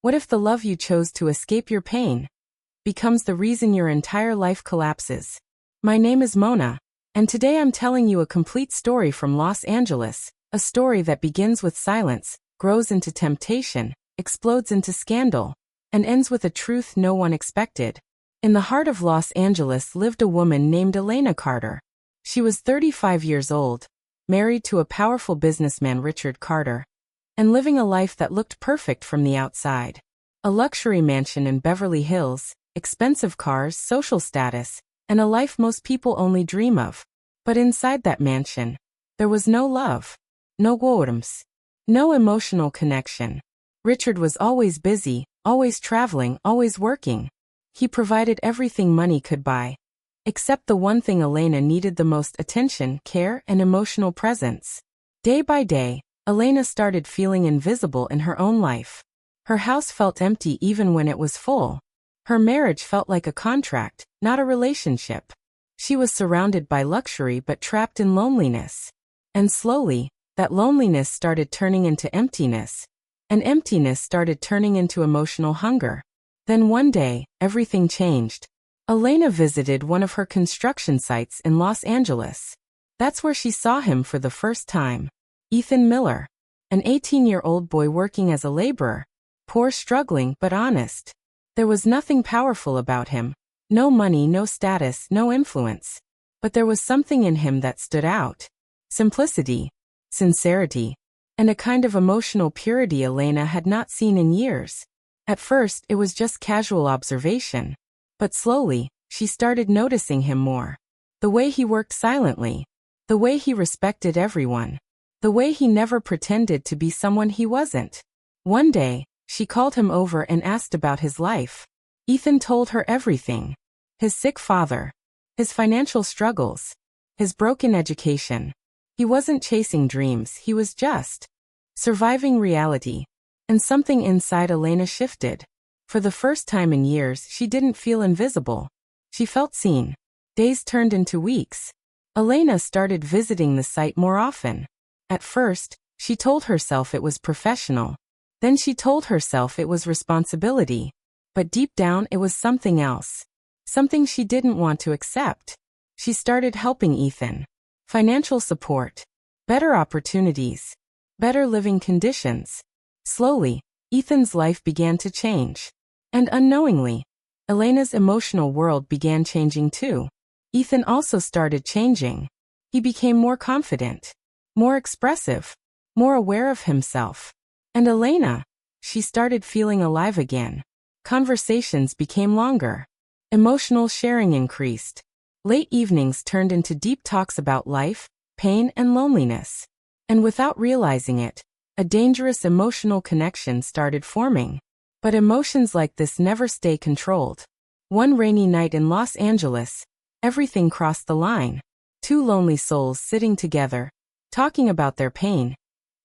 What if the love you chose to escape your pain becomes the reason your entire life collapses? My name is Mona, and today I'm telling you a complete story from Los Angeles, a story that begins with silence, grows into temptation, explodes into scandal, and ends with a truth no one expected. In the heart of Los Angeles lived a woman named Elena Carter. She was 35 years old, married to a powerful businessman Richard Carter, and living a life that looked perfect from the outside. A luxury mansion in Beverly Hills, expensive cars, social status, and a life most people only dream of. But inside that mansion, there was no love, no warmth, no emotional connection. Richard was always busy, always traveling, always working. He provided everything money could buy, except the one thing Elena needed the most: attention, care, and emotional presence. Day by day, Elena started feeling invisible in her own life. Her house felt empty even when it was full. Her marriage felt like a contract, not a relationship. She was surrounded by luxury but trapped in loneliness. And slowly, that loneliness started turning into emptiness, and emptiness started turning into emotional hunger. Then one day, everything changed. Elena visited one of her construction sites in Los Angeles. That's where she saw him for the first time. Ethan Miller, an 18-year-old boy working as a laborer. Poor, struggling, but honest. There was nothing powerful about him. No money, no status, no influence. But there was something in him that stood out. Simplicity, sincerity, and a kind of emotional purity Elena had not seen in years. At first, it was just casual observation. But slowly, she started noticing him more. The way he worked silently. The way he respected everyone. The way he never pretended to be someone he wasn't. One day, she called him over and asked about his life. Ethan told her everything. His sick father. His financial struggles. His broken education. He wasn't chasing dreams, he was just surviving reality. And something inside Elena shifted. For the first time in years, she didn't feel invisible. She felt seen. Days turned into weeks. Elena started visiting the site more often. At first, she told herself it was professional. Then she told herself it was responsibility. But deep down it was something else. Something she didn't want to accept. She started helping Ethan. Financial support. Better opportunities. Better living conditions. Slowly, Ethan's life began to change. And unknowingly, Elena's emotional world began changing too. Ethan also started changing. He became more confident. More expressive. More aware of himself. And Elena, she started feeling alive again. Conversations became longer. Emotional sharing increased. Late evenings turned into deep talks about life, pain, and loneliness. And without realizing it, a dangerous emotional connection started forming. But emotions like this never stay controlled. One rainy night in Los Angeles, everything crossed the line. Two lonely souls sitting together, talking about their pain,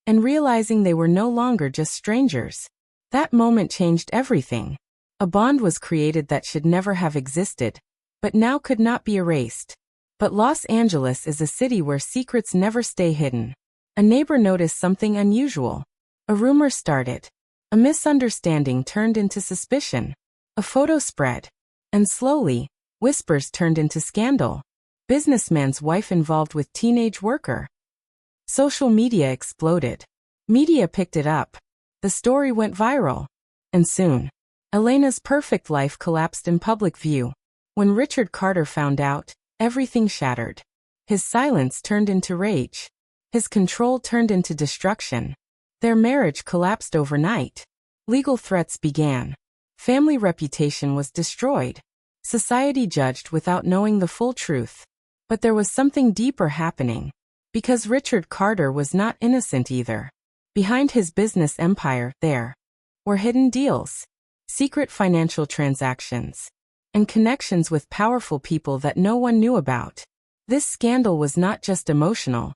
and realizing they were no longer just strangers. That moment changed everything. A bond was created that should never have existed, but now could not be erased. But Los Angeles is a city where secrets never stay hidden. A neighbor noticed something unusual. A rumor started. A misunderstanding turned into suspicion. A photo spread. And slowly, whispers turned into scandal. Businessman's wife involved with teenage worker. Social media exploded. Media picked it up. The story went viral. And soon, Elena's perfect life collapsed in public view. When Richard Carter found out, everything shattered. His silence turned into rage. His control turned into destruction. Their marriage collapsed overnight. Legal threats began. Family reputation was destroyed. Society judged without knowing the full truth. But there was something deeper happening. Because Richard Carter was not innocent either. Behind his business empire, there were hidden deals, secret financial transactions, and connections with powerful people that no one knew about. This scandal was not just emotional.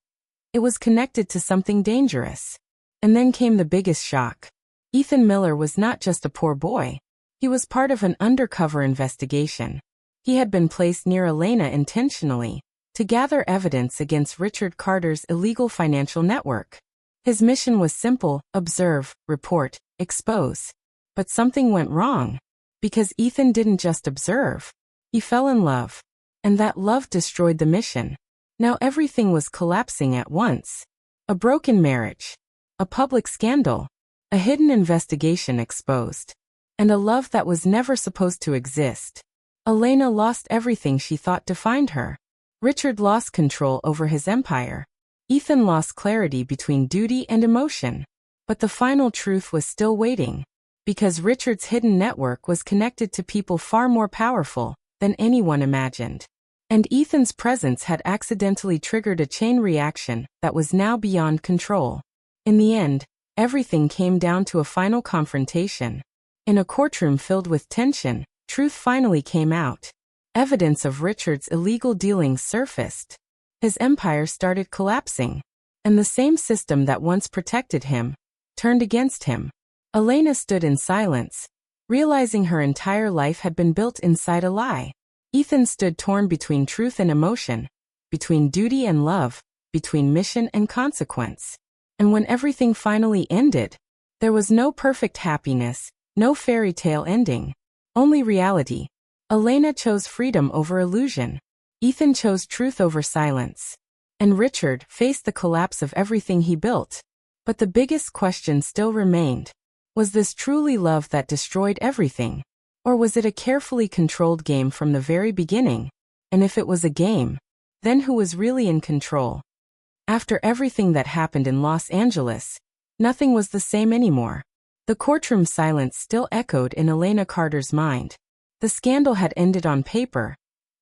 It was connected to something dangerous. And then came the biggest shock. Ethan Miller was not just a poor boy. He was part of an undercover investigation. He had been placed near Elena intentionally, to gather evidence against Richard Carter's illegal financial network. His mission was simple: observe, report, expose. But something went wrong. Because Ethan didn't just observe. He fell in love. And that love destroyed the mission. Now everything was collapsing at once. A broken marriage. A public scandal. A hidden investigation exposed. And a love that was never supposed to exist. Elena lost everything she thought defined her. Richard lost control over his empire. Ethan lost clarity between duty and emotion. But the final truth was still waiting. Because Richard's hidden network was connected to people far more powerful than anyone imagined. And Ethan's presence had accidentally triggered a chain reaction that was now beyond control. In the end, everything came down to a final confrontation. In a courtroom filled with tension, truth finally came out. Evidence of Richard's illegal dealings surfaced. His empire started collapsing. And the same system that once protected him turned against him. Elena stood in silence, realizing her entire life had been built inside a lie. Ethan stood torn between truth and emotion, between duty and love, between mission and consequence. And when everything finally ended, there was no perfect happiness, no fairy tale ending, only reality. Elena chose freedom over illusion. Ethan chose truth over silence. And Richard faced the collapse of everything he built. But the biggest question still remained. Was this truly love that destroyed everything? Or was it a carefully controlled game from the very beginning? And if it was a game, then who was really in control? After everything that happened in Los Angeles, nothing was the same anymore. The courtroom silence still echoed in Elena Carter's mind. The scandal had ended on paper.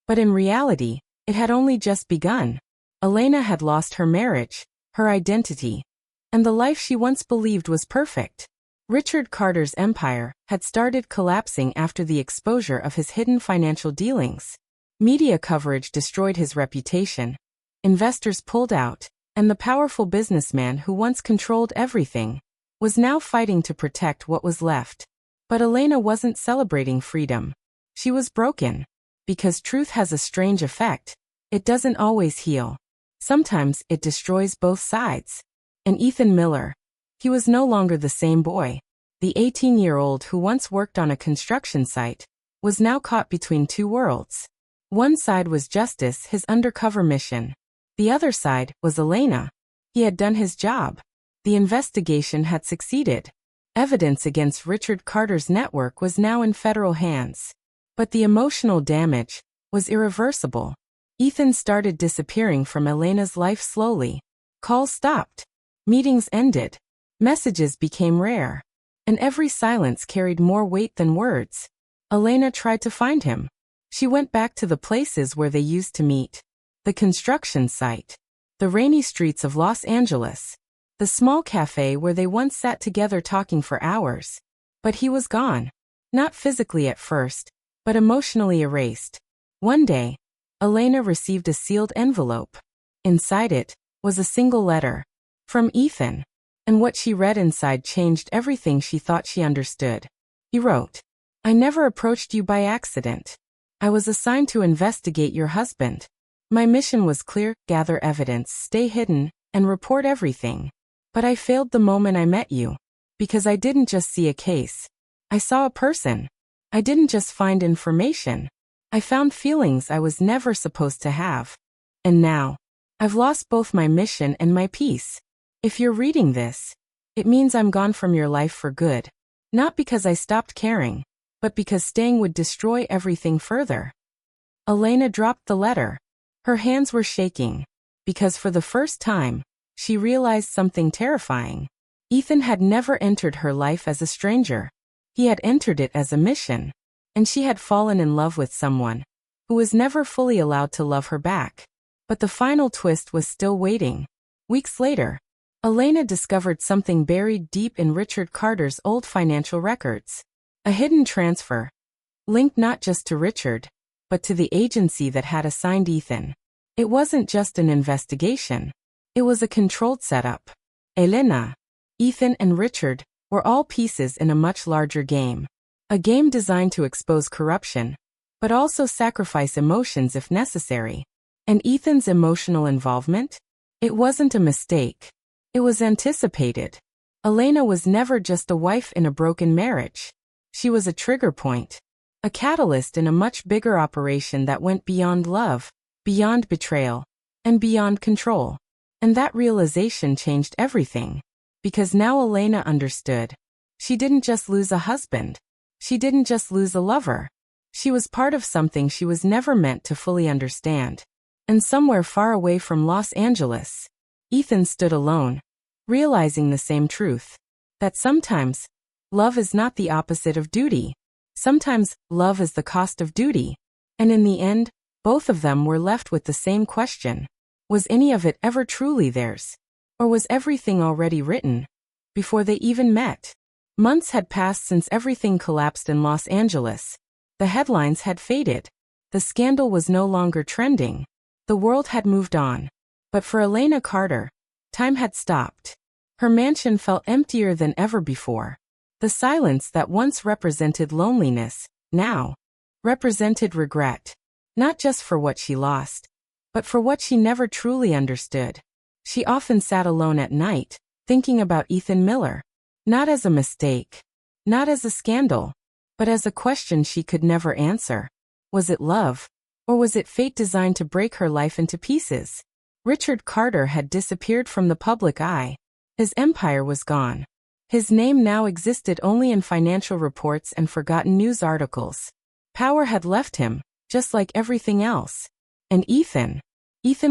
But in reality, it had only just begun. Elena had lost her marriage, her identity, and the life she once believed was perfect. Richard Carter's empire had started collapsing after the exposure of his hidden financial dealings. Media coverage destroyed his reputation. Investors pulled out, and the powerful businessman who once controlled everything was now fighting to protect what was left. But Elena wasn't celebrating freedom. She was broken. Because truth has a strange effect. It doesn't always heal. Sometimes it destroys both sides. And Ethan Miller, he was no longer the same boy. The 18-year-old who once worked on a construction site was now caught between two worlds. One side was justice, his undercover mission. The other side was Elena. He had done his job. The investigation had succeeded. Evidence against Richard Carter's network was now in federal hands. But the emotional damage was irreversible. Ethan started disappearing from Elena's life slowly. Calls stopped. Meetings ended. Messages became rare. And every silence carried more weight than words. Elena tried to find him. She went back to the places where they used to meet. The construction site. The rainy streets of Los Angeles. The small cafe where they once sat together talking for hours. But he was gone. Not physically at first, but emotionally erased. One day, Elena received a sealed envelope. Inside it was a single letter. From Ethan. And what she read inside changed everything she thought she understood. He wrote, "I never approached you by accident. I was assigned to investigate your husband. My mission was clear: gather evidence, stay hidden, and report everything. But I failed the moment I met you. Because I didn't just see a case. I saw a person. I didn't just find information. I found feelings I was never supposed to have. And now, I've lost both my mission and my peace. If you're reading this, it means I'm gone from your life for good. Not because I stopped caring, but because staying would destroy everything further." Elena dropped the letter. Her hands were shaking, because for the first time, she realized something terrifying. Ethan had never entered her life as a stranger. He had entered it as a mission. And she had fallen in love with someone who was never fully allowed to love her back. But the final twist was still waiting. Weeks later, Elena discovered something buried deep in Richard Carter's old financial records. A hidden transfer, linked not just to Richard, but to the agency that had assigned Ethan. It wasn't just an investigation. It was a controlled setup. Elena, Ethan, and Richard were all pieces in a much larger game. A game designed to expose corruption, but also sacrifice emotions if necessary. And Ethan's emotional involvement? It wasn't a mistake. It was anticipated. Elena was never just a wife in a broken marriage. She was a trigger point, a catalyst in a much bigger operation that went beyond love, beyond betrayal, and beyond control. And that realization changed everything. Because now Elena understood. She didn't just lose a husband. She didn't just lose a lover. She was part of something she was never meant to fully understand. And somewhere far away from Los Angeles, Ethan stood alone, realizing the same truth. That sometimes, love is not the opposite of duty. Sometimes, love is the cost of duty. And in the end, both of them were left with the same question. Was any of it ever truly theirs? Or was everything already written? Before they even met. Months had passed since everything collapsed in Los Angeles. The headlines had faded. The scandal was no longer trending. The world had moved on. But for Elena Carter, time had stopped. Her mansion felt emptier than ever before. The silence that once represented loneliness, now represented regret. Not just for what she lost, but for what she never truly understood. She often sat alone at night, thinking about Ethan Miller. Not as a mistake, not as a scandal, but as a question she could never answer. Was it love? Or was it fate designed to break her life into pieces? Richard Carter had disappeared from the public eye. His empire was gone. His name now existed only in financial reports and forgotten news articles. Power had left him, just like everything else. And Ethan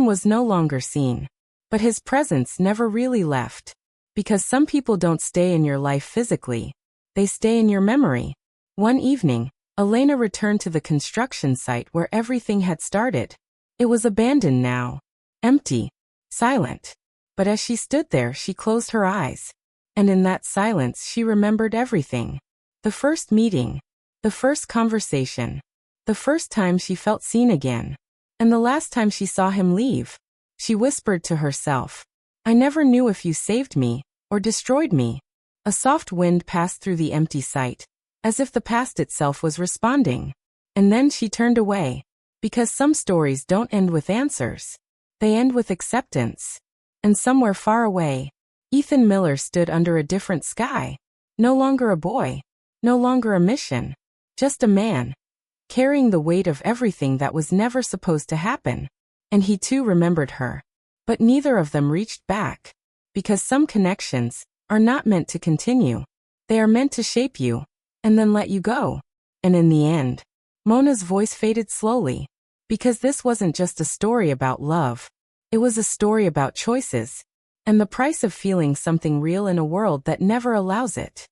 was no longer seen. But his presence never really left. Because some people don't stay in your life physically. They stay in your memory. One evening, Elena returned to the construction site where everything had started. It was abandoned now. Empty. Silent. But as she stood there, she closed her eyes. And in that silence she remembered everything. The first meeting. The first conversation. The first time she felt seen again. And the last time she saw him leave. She whispered to herself, "I never knew if you saved me, or destroyed me." A soft wind passed through the empty site, as if the past itself was responding. And then she turned away. Because some stories don't end with answers. They end with acceptance. And somewhere far away, Ethan Miller stood under a different sky. No longer a boy. No longer a mission. Just a man. Carrying the weight of everything that was never supposed to happen. And he too remembered her. But neither of them reached back. Because some connections are not meant to continue. They are meant to shape you, and then let you go. And in the end, Mona's voice faded slowly. Because this wasn't just a story about love. It was a story about choices. And the price of feeling something real in a world that never allows it.